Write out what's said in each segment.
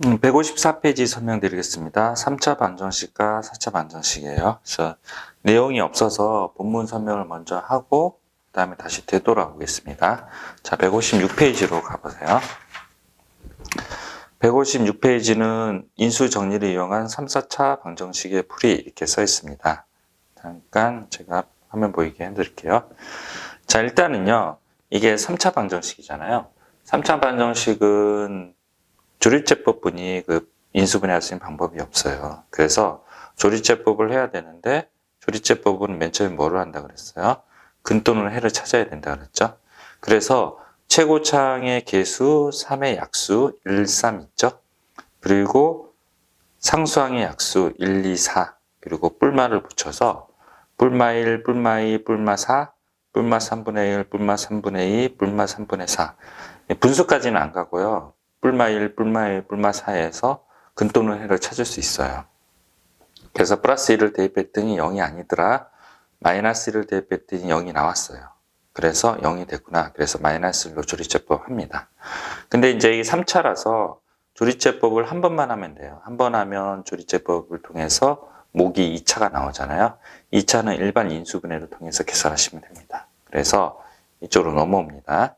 154페이지 설명드리겠습니다. 3차 방정식과 4차 방정식이에요. 그래서 내용이 없어서 본문 설명을 먼저 하고 그 다음에 다시 되돌아오겠습니다. 자, 156페이지로 가보세요. 156페이지는 인수 정리를 이용한 3, 4차 방정식의 풀이 이렇게 써 있습니다. 잠깐 제가 화면 보이게 해드릴게요. 자, 일단은요, 이게 3차 방정식이잖아요. 3차 방정식은 조립제법분이 그 인수분해할 수 있는 방법이 없어요. 그래서 조립제법을 해야 되는데 조립제법은 맨 처음에 뭐를 한다 그랬어요? 근 또는 해를 찾아야 된다 그랬죠. 그래서 최고차항의 개수 3의 약수 1, 3 있죠. 그리고 상수항의 약수 1, 2, 4 그리고 뿔마를 붙여서 뿔마 1, 뿔마 2, 뿔마 4, 뿔마 3분의 1, 뿔마 3분의 2, 뿔마 3분의 4 분수까지는 안 가고요. 뿔마 1, 뿔마 1, 뿔마 4에서 근 또는 해를 찾을 수 있어요. 그래서 플러스 1을 대입했더니 0이 아니더라. 마이너스 1을 대입했더니 0이 나왔어요. 그래서 0이 됐구나. 그래서 마이너스 1로 조립제법 합니다. 근데 이제 이게 3차라서 조립제법을 한 번만 하면 돼요. 한 번 하면 조립제법을 통해서 목이 2차가 나오잖아요. 2차는 일반 인수분해를 통해서 계산하시면 됩니다. 그래서 이쪽으로 넘어옵니다.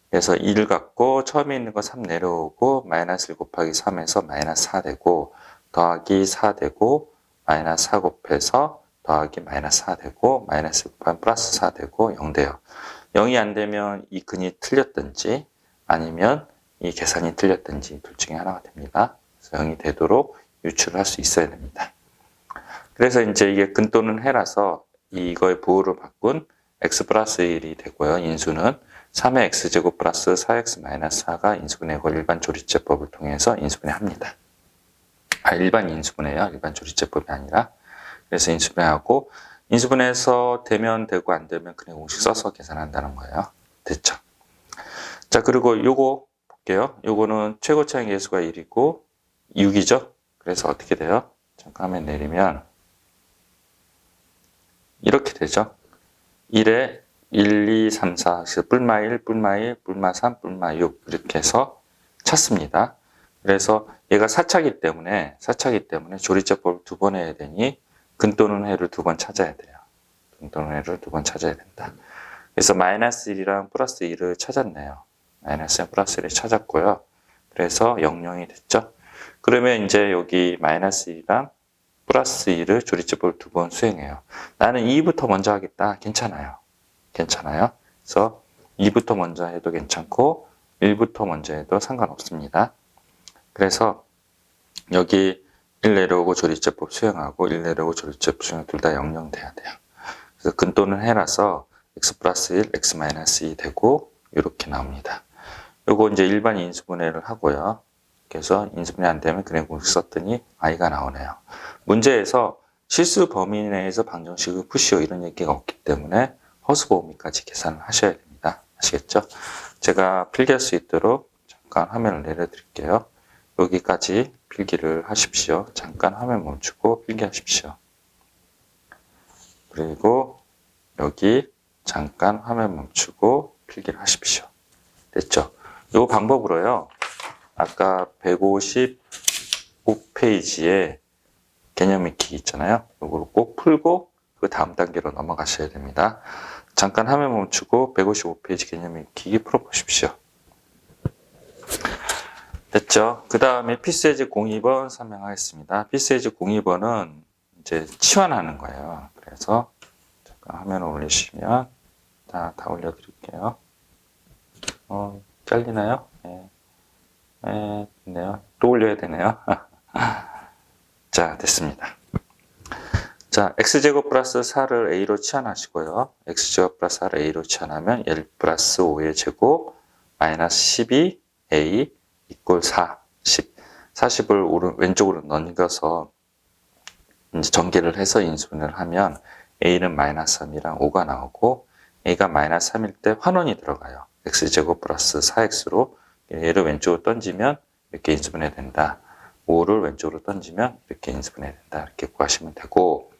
그래서 1 갖고 처음에 있는 거 3 내려오고 마이너스 1 곱하기 3에서 마이너스 4 되고 더하기 4 되고 마이너스 4 곱해서 더하기 마이너스 4 되고 마이너스 1 곱하기 플러스 4 되고 0 돼요. 0이 안 되면 이 근이 틀렸든지 아니면 이 계산이 틀렸든지 둘 중에 하나가 됩니다. 그래서 0이 되도록 유출을 할 수 있어야 됩니다. 그래서 이제 이게 근 또는 해라서 이거의 부호를 바꾼 x 플러스 1이 되고요. 인수는 3의 x제곱 플러스 4x 마이너스 4가 인수분해고 일반 조립제법을 통해서 인수분해합니다. 일반 인수분해요. 일반 조립제법이 아니라. 그래서 인수분해하고 인수분해해서 되면 되고 안 되면 그냥 공식 써서 계산한다는 거예요. 됐죠? 자, 그리고 요거 볼게요. 요거는 최고차항 계수가 1이고 6이죠? 그래서 어떻게 돼요? 잠깐 화면 내리면 이렇게 되죠. 1에 1, 2, 3, 4, 뿔마 1, 뿔마 1, 뿔마 3, 뿔마 6 이렇게 해서 찾습니다. 그래서 얘가 4차기 때문에 조립제법을 2번 해야 되니 근 또는 해를 2번 찾아야 돼요. 근 또는 해를 2번 찾아야 된다. 그래서 마이너스 1이랑 플러스 1을 찾았네요. 마이너스 1, 플러스 1을 찾았고요. 그래서 0, 0이 됐죠. 그러면 이제 여기 마이너스 1이랑 플러스 1을 조립제법을 2번 수행해요. 나는 2부터 먼저 하겠다. 괜찮아요. 괜찮아요. 그래서 2부터 먼저 해도 괜찮고 1부터 먼저 해도 상관없습니다. 그래서 여기 1 내려오고 조립제법 수행하고 1 내려오고 조립제법 수행 둘 다 0, 0 돼야 돼요. 그래서 근 또는 해라서 x 플러스 1, x 마이너스 2 되고 이렇게 나옵니다. 요거 이제 일반 인수분해를 하고요. 그래서 인수분해 안 되면 그냥 공식 썼더니 i가 나오네요. 문제에서 실수 범위 내에서 방정식을 푸시오 이런 얘기가 없기 때문에 허수 범위까지 계산을 하셔야 됩니다. 아시겠죠? 제가 필기할 수 있도록 잠깐 화면을 내려드릴게요. 여기까지 필기를 하십시오. 잠깐 화면 멈추고 필기하십시오. 그리고 여기 잠깐 화면 멈추고 필기를 하십시오. 됐죠? 이 방법으로요. 아까 155페이지에 개념 익히기 있잖아요. 이걸 꼭 풀고 그 다음 단계로 넘어가셔야 됩니다. 잠깐 화면 멈추고 155페이지 개념 익히기 풀어보십시오. 됐죠? 그 다음에 피스에즈 02번 설명하겠습니다. 피스에즈 02번은 이제 치환하는 거예요. 그래서 잠깐 화면 올리시면 다 올려드릴게요. 잘리나요? 네. 됐네요. 또 올려야 되네요. 자, 됐습니다. 자, x제곱 플러스 4를 a로 치환하시고요. x제곱 플러스 4를 a로 치환하면 1 플러스 5의 제곱 마이너스 12 a 이꼴 4, 10. 40을 왼쪽으로 넘겨서 이제 전개를 해서 인수분해를 하면 a는 마이너스 3이랑 5가 나오고 a가 마이너스 3일 때 환원이 들어가요. x제곱 플러스 4x로 얘를 왼쪽으로 던지면 이렇게 인수분해 된다. 5를 왼쪽으로 던지면 이렇게 인수분해 된다. 이렇게 구하시면 되고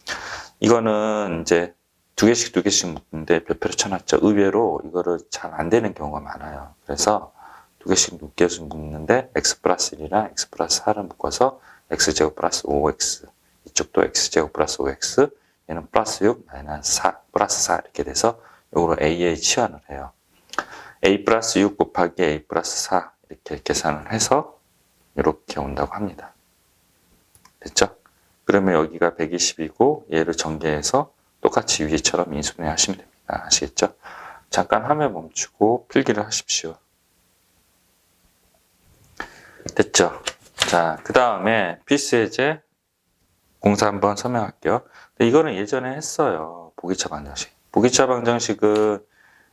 이거는 이제 두 개씩 묶는데 별표로 쳐놨죠. 의외로 이거를 잘 안 되는 경우가 많아요. 그래서 두 개씩 묶는데 x 플러스 1이랑 x 플러스 4를 묶어서 x제곱 플러스 5x, 이쪽도 x제곱 플러스 5x, 얘는 플러스 6 마이너스 4 플러스 4 이렇게 돼서 요거로 a에 치환을 해요. a 플러스 6 곱하기 a 플러스 4 이렇게 계산을 해서 이렇게 온다고 합니다. 됐죠? 그러면 여기가 120이고 얘를 전개해서 똑같이 위에처럼 인수분해 하시면 됩니다. 아시겠죠? 잠깐 화면 멈추고 필기를 하십시오. 됐죠? 자, 그 다음에 필수예제 공사 한번 설명할게요. 이거는 예전에 했어요. 보기차 방정식. 보기차 방정식은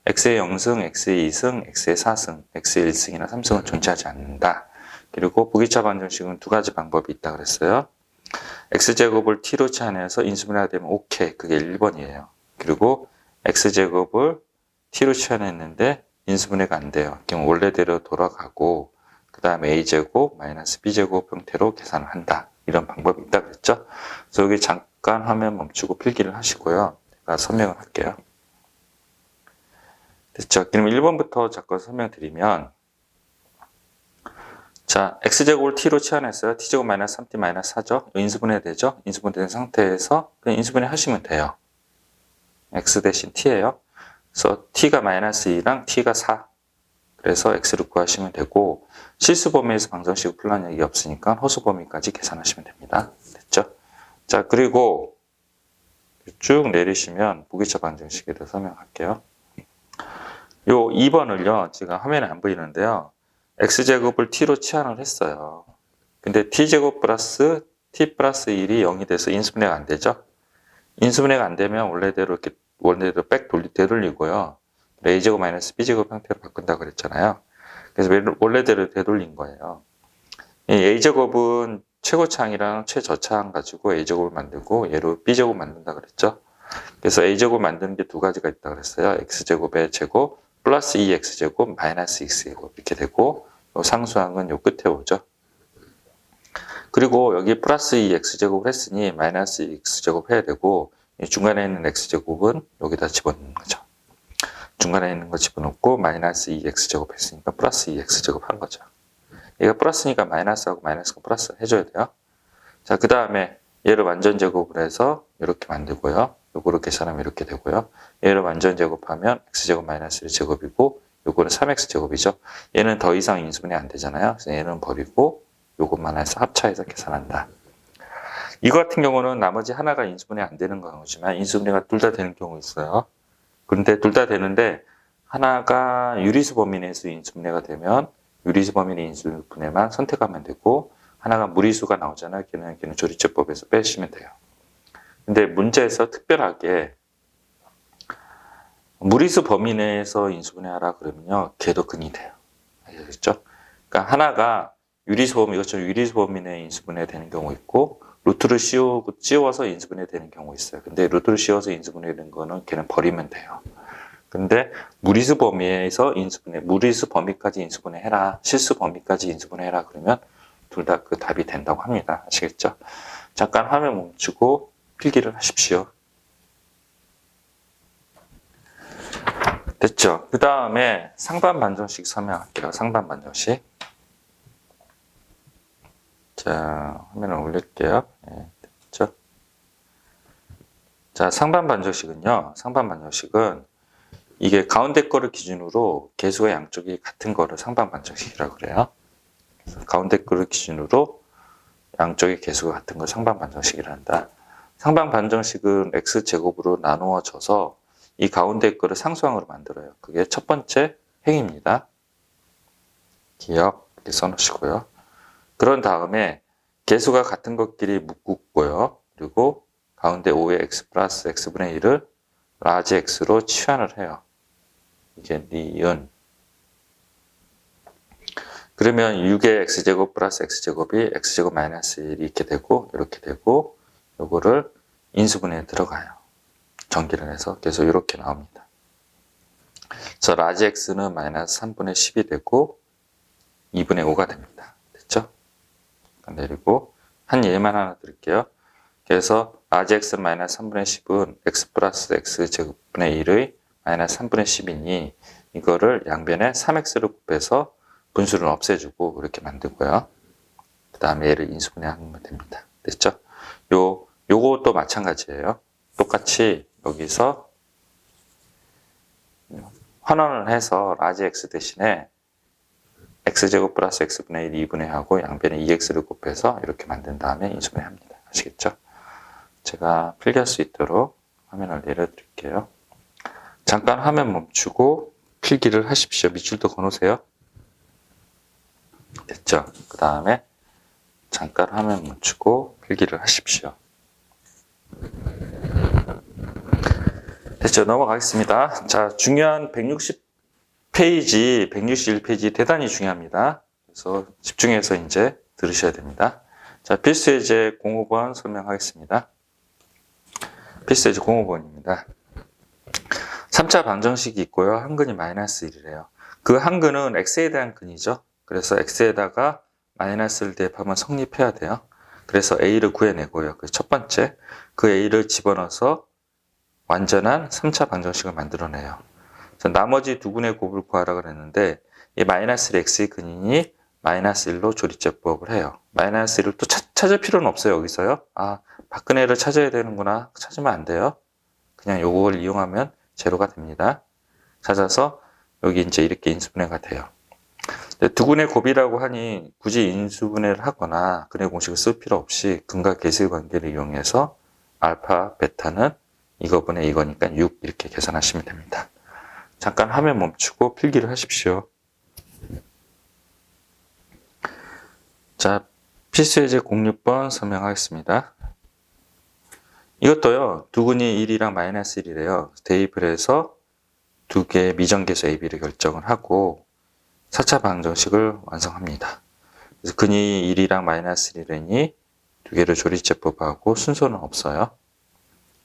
x의 0승, x의 2승, x의 4승, x의 1승이나 3승은 존재하지 않는다. 그리고 보기차 방정식은 두 가지 방법이 있다 그랬어요. x제곱을 t로 치환해서 인수분해가 되면 오케이. 그게 1번이에요. 그리고 x제곱을 t로 치환했는데 인수분해가 안 돼요. 그럼 원래대로 돌아가고 그 다음에 a제곱 마이너스 b제곱 형태로 계산을 한다. 이런 방법이 있다 그랬죠. 그래서 여기 잠깐 화면 멈추고 필기를 하시고요. 제가 설명을 할게요. 됐죠. 그럼 1번부터 잠깐 설명드리면 자, x제곱을 t로 치환했어요. t제곱 마이너스 3t 마이너스 4죠. 인수분해 되죠. 인수분해된 상태에서 그냥 인수분해 하시면 돼요. x 대신 t예요. 그래서 t가 마이너스 2랑 t가 4. 그래서 x를 구하시면 되고 실수 범위에서 방정식을 풀란 얘기 없으니까 허수 범위까지 계산하시면 됩니다. 됐죠? 자, 그리고 쭉 내리시면 보기차 방정식에 대해서 설명할게요. 요 2번을요. 지금 화면에 안 보이는데요. x제곱을 t로 치환을 했어요. 근데 t제곱 플러스 t 플러스 1이 0이 돼서 인수분해가 안 되죠? 인수분해가 안 되면 원래대로 백 되돌리고요. a제곱 마이너스 b제곱 형태로 바꾼다고 그랬잖아요. 그래서 원래대로 되돌린 거예요. 이 a제곱은 최고차항이랑 최저차항 가지고 a제곱을 만들고 얘로 b제곱 만든다 그랬죠. 그래서 a제곱 만드는 게 두 가지가 있다 그랬어요. x제곱의 제곱 플러스 2x제곱 마이너스 x제곱 이렇게 되고 요 상수항은 요 끝에 오죠. 그리고 여기 플러스 2x제곱을 했으니 마이너스 x제곱 해야 되고 중간에 있는 x제곱은 여기다 집어넣는 거죠. 중간에 있는 거 집어넣고 마이너스 2x제곱 했으니까 플러스 2x제곱 한 거죠. 얘가 플러스니까 마이너스하고 마이너스가 플러스 해줘야 돼요. 자, 그 다음에 얘를 완전 제곱을 해서 이렇게 만들고요. 요거를 계산하면 이렇게 되고요. 얘를 완전 제곱하면 x제곱 마이너스 1제곱이고 요거는 3x제곱이죠. 얘는 더 이상 인수분해 안 되잖아요. 그래서 얘는 버리고 요것만 해서 합차해서 계산한다. 이거 같은 경우는 나머지 하나가 인수분해 안 되는 경우지만 인수분해가 둘 다 되는 경우 있어요. 그런데 둘 다 되는데 하나가 유리수 범위 내에서 인수분해가 되면 유리수 범위 내 인수분해만 선택하면 되고 하나가 무리수가 나오잖아요. 걔는 조리제법에서 빼시면 돼요. 근데 문제에서 특별하게 무리수 범위 내에서 인수분해하라 그러면요. 걔도 근이 돼요. 아시겠죠? 그러니까 하나가 유리수 범위, 이것처럼 유리수 범위 내에 인수분해 되는 경우 있고 루트를 씌워서 인수분해 되는 경우 있어요. 근데 루트를 씌워서 인수분해 되는 거는 걔는 버리면 돼요. 근데 무리수 범위에서 인수분해, 무리수 범위까지 인수분해 해라. 실수 범위까지 인수분해 해라. 그러면 둘 다 그 답이 된다고 합니다. 아시겠죠? 잠깐 화면 멈추고 필기를 하십시오. 됐죠? 그 다음에 상반 반정식 설명할게요. 상반 반정식. 자, 화면을 올릴게요. 네, 됐죠? 자, 상반 반정식은요. 상반 반정식은 이게 가운데 거를 기준으로 개수가 양쪽이 같은 거를 상반 반정식이라고 그래요. 그래서 가운데 거를 기준으로 양쪽의 개수가 같은 걸 상반 반정식이라 한다. 상반 반정식은 x제곱으로 나누어져서 이 가운데 거를 상수항으로 만들어요. 그게 첫 번째 행입니다. 기억 이렇게 써놓으시고요. 그런 다음에 개수가 같은 것끼리 묶고요. 그리고 가운데 5의 x 플러스 x분의 1을 라지 x로 치환을 해요. 이게 니은. 그러면 6의 x제곱 플러스 x제곱이 x제곱 마이너스 1 이렇게 되고 이렇게 되고 요거를 인수분해에 들어가요. 전기를 해서 계속 이렇게 나옵니다. 그래서 라지 x는 마이너스 3분의 10이 되고 2분의 5가 됩니다. 됐죠? 내리고 한 예만 하나 드릴게요. 그래서 라지 x는 마이너스 3분의 10은 x 플러스 x제곱분의 1의 마이너스 3분의 10이니 이거를 양변에 3x를 곱해서 분수를 없애주고 이렇게 만들고요. 그 다음에 얘를 인수분해하면 됩니다. 됐죠? 요것도 마찬가지예요. 똑같이 여기서 환원을 해서 라지 x 대신에 x제곱 플러스 x분의 1 2분의하고 양변에 2x를 곱해서 이렇게 만든 다음에 인수분해합니다. 아시겠죠? 제가 필기할 수 있도록 화면을 내려드릴게요. 잠깐 화면 멈추고 필기를 하십시오. 밑줄도 그어놓으세요. 됐죠? 그 다음에 잠깐 화면 멈추고 필기를 하십시오. 됐죠? 넘어가겠습니다. 자, 중요한 160페이지, 161페이지 대단히 중요합니다. 그래서 집중해서 이제 들으셔야 됩니다. 자, 필수예제 05번 설명하겠습니다. 필수예제 05번입니다. 3차 방정식이 있고요. 한근이 마이너스 1이래요. 그 한근은 x에 대한 근이죠. 그래서 x에다가 마이너스를 대입하면 성립해야 돼요. 그래서 a를 구해내고요. 그 첫 번째, 그 a를 집어넣어서 완전한 3차 방정식을 만들어내요. 나머지 두 군의 곱을 구하라 그랬는데 이 마이너스 x의 근이니 마이너스 1로 조리제법을 해요. 마이너스 1을 또 찾을 필요는 없어요. 여기서요. 아, 박근혜를 찾아야 되는구나. 찾으면 안 돼요. 그냥 요걸 이용하면 제로가 됩니다. 찾아서 여기 이제 이렇게 인수분해가 돼요. 두 군의 곱이라고 하니 굳이 인수분해를 하거나 근의 공식을 쓸 필요 없이 근과 계수의 관계를 이용해서 알파, 베타는 이거분의 이거니까 6 이렇게 계산하시면 됩니다. 잠깐 화면 멈추고 필기를 하십시오. 자, 필수예제 06번 설명하겠습니다. 이것도요, 두근이 1이랑 마이너스 1이래요. 대입을 해서 두 개의 미정계수 AB를 결정을 하고 4차 방정식을 완성합니다. 그래서 근이 1이랑 마이너스 1이래니 두 개를 조리제법하고 순서는 없어요.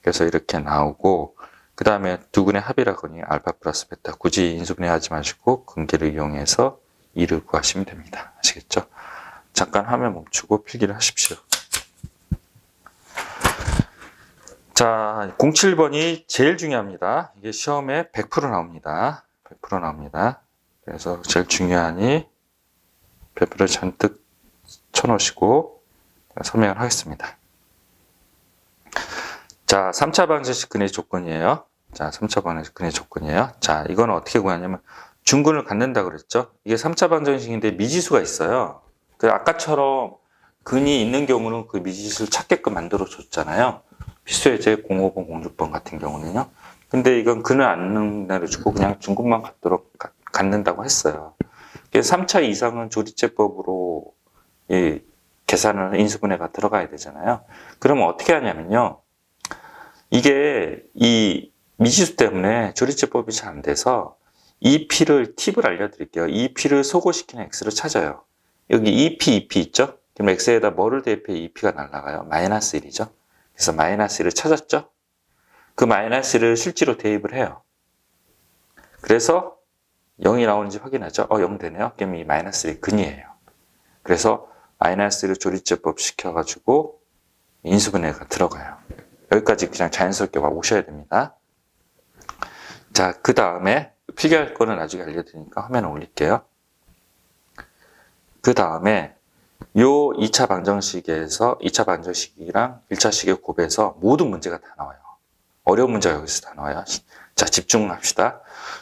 그래서 이렇게 나오고 그 다음에 두 근의 합이라고 하니 알파 플러스 베타 굳이 인수분해하지 마시고 근계를 이용해서 2를 구하시면 됩니다. 아시겠죠? 잠깐 화면 멈추고 필기를 하십시오. 자, 07번이 제일 중요합니다. 이게 시험에 100% 나옵니다. 100% 나옵니다. 그래서 제일 중요하니 별표를 잔뜩 쳐놓으시고 설명을 하겠습니다. 자, 3차 방정식 근의 조건이에요. 자, 3차 방정식 근의 조건이에요. 자, 이거는 어떻게 구하냐면 중근을 갖는다 그랬죠? 이게 3차 방정식인데 미지수가 있어요. 그 아까처럼 근이 있는 경우는 그 미지수를 찾게끔 만들어 줬잖아요. 필수예제 05번, 06번 같은 경우는요. 근데 이건 근을 안 내려주고 그냥 중근만 갖는다고 했어요. 3차 이상은 조리제법으로 이 계산을 인수분해가 들어가야 되잖아요. 그러면 어떻게 하냐면요. 이게 이 미지수 때문에 조리제법이 잘 안 돼서 이 P를 팁을 알려드릴게요. 이 P를 소거시키는 X를 찾아요. 여기 2P, 2P 있죠? 그럼 X에다 뭐를 대입해 2P가 날아가요? 마이너스 1이죠? 그래서 마이너스 1을 찾았죠? 그 마이너스 1을 실제로 대입을 해요. 그래서 0이 나오는지 확인하죠? 0 되네요. 그럼 이 마이너스 1이 근이에요. 그래서 마이너스 1을 조리제법 시켜가지고 인수분해가 들어가요. 여기까지 그냥 자연스럽게 와 오셔야 됩니다. 자, 그 다음에 필기할 거는 나중에 알려드리니까 화면에 올릴게요. 그 다음에 요 2차 방정식에서 2차 방정식이랑 1차식의 곱에서 모든 문제가 다 나와요. 어려운 문제가 여기서 다 나와요. 자, 집중합시다.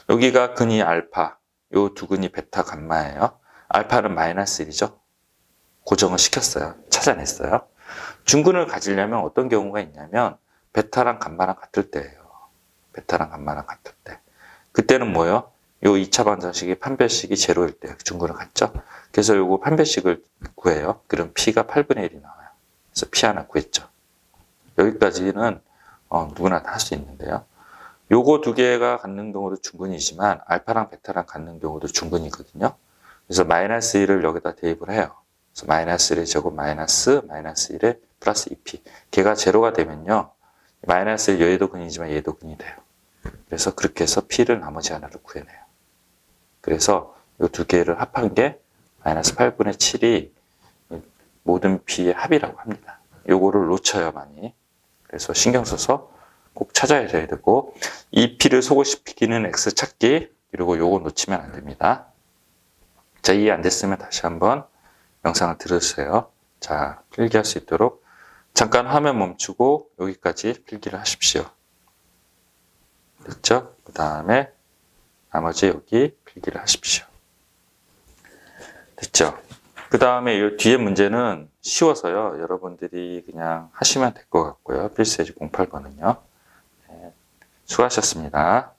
여기가 근이 알파, 요 두 근이 베타 감마예요. 알파는 마이너스 1이죠. 고정을 시켰어요. 찾아냈어요. 중근을 가지려면 어떤 경우가 있냐면 베타랑 감마랑 같을 때예요. 베타랑 감마랑 같을 때. 그때는 뭐예요? 요 2차 방정식이 판별식이 제로일 때 중근을 갖죠. 그래서 요거 판별식을 구해요. 그럼 P가 8분의 1이 나와요. 그래서 P 하나 구했죠. 여기까지는 누구나 다 할 수 있는데요. 요거 두 개가 갖는 경우도 중근이지만 알파랑 베타랑 갖는 경우도 중근이거든요. 그래서 마이너스 1을 여기다 대입을 해요. 그래서 마이너스 1의 제곱 마이너스 1에 플러스 2P. 걔가 제로가 되면요. 마이너스 1 얘도 근이지만 얘도 근이 돼요. 그래서 그렇게 해서 P를 나머지 하나를 구해내요. 그래서 이 두 개를 합한 게 마이너스 8분의 7이 모든 P의 합이라고 합니다. 요거를 놓쳐요, 많이. 그래서 신경 써서 꼭 찾아야 되고, 이 P를 소거시키는 X 찾기, 그리고 요거 놓치면 안 됩니다. 자, 이해 안 됐으면 다시 한번 영상을 들으세요. 자, 필기할 수 있도록 잠깐 화면 멈추고 여기까지 필기를 하십시오. 됐죠? 그 다음에 나머지 여기 필기를 하십시오. 됐죠? 그 다음에 이 뒤에 문제는 쉬워서요. 여러분들이 그냥 하시면 될 것 같고요. 필수예지 08번은요. 네, 수고하셨습니다.